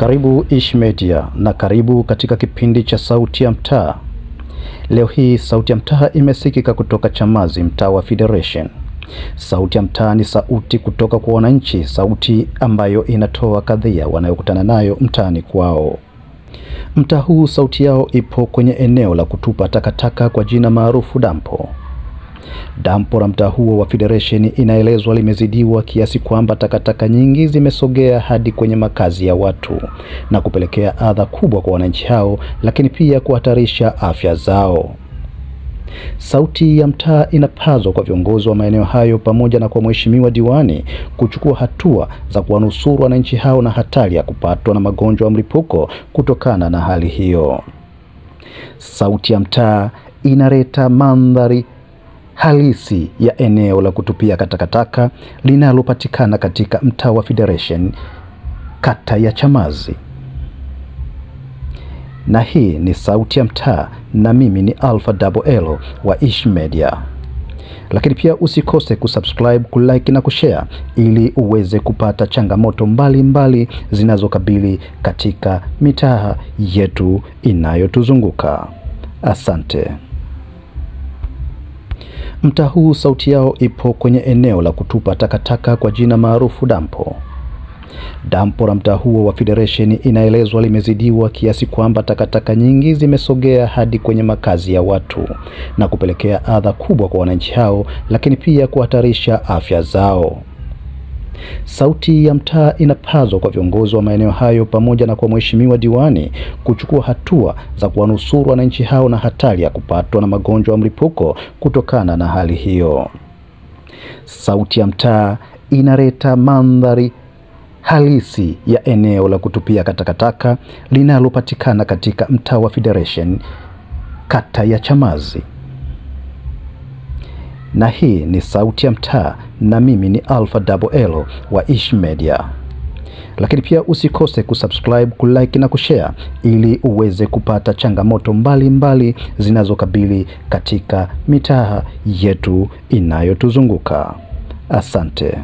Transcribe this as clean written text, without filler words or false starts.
Karibu Ish Media na karibu katika kipindi cha Sauti ya Mtaa. Leo hii Sauti ya Mtaa imesikika kutoka Chamazi, mtaa wa Federation. Sauti ya Mtaa ni sauti kutoka kwa wananchi, sauti ambayo inatoa kadhia wanayokutana nayo mtaani kwao. Mtaa huu sauti yao ipo kwenye eneo la kutupa takataka kwa jina maarufu dampo. Dampo la mtaa huo wa Federation inaelezwa limezidiwa kiasi kwamba takataka nyingi zimesogea hadi kwenye makazi ya watu na kupelekea adha kubwa kwa wananchi hao, lakini pia kuhatarisha afya zao. Sauti ya Mtaa inapazwa kwa viongozi wa maeneo hayo pamoja na kwa mheshimiwa diwani kuchukua hatua za kuwanusuru wananchi hao na hatari ya kupatwa na magonjwa ya mlipuko kutokana na hali hiyo. Sauti ya Mtaa inaleta mandhari halisi ya eneo la kutupia takataka linalopatikana katika mtaa wa Federation, kata ya Chamazi. Na hii ni Sauti ya Mtaa na mimi ni Alpha Double L wa Ish Media. Lakini pia usikose kusubscribe, kulike na kushare ili uweze kupata changamoto mbalimbali zinazokabili katika mitaa yetu inayotuzunguka. Asante. Mtaa huu sauti yao ipo kwenye eneo la kutupa takataka kwa jina maarufu dampo. Dampo la mtaa huo wa Federation inaelezwa limezidiwa kiasi kwamba takataka nyingi zimesogea hadi kwenye makazi ya watu na kupelekea adha kubwa kwa wananchi hao, lakini pia kuhatarisha afya zao. Sauti ya Mtaa inapazwa kwa viongozi wa maeneo hayo pamoja na kwa mheshimiwa diwani kuchukua hatua za kuwanusuru wananchi hao na hatari ya kupatwa na magonjwa ya mlipuko kutokana na hali hiyo. Sauti ya Mtaa inaleta mandhari halisi ya eneo la kutupia takataka linalopatikana katika mtaa wa Federation, kata ya Chamazi. Na hii ni Sauti ya Mtaa na mimi ni Alpha Double L wa Ish Media. Lakini pia usikose kusubscribe, kulike na kushare ili uweze kupata changamoto mbalimbali zinazokabili katika mitaa yetu inayotuzunguka. Asante.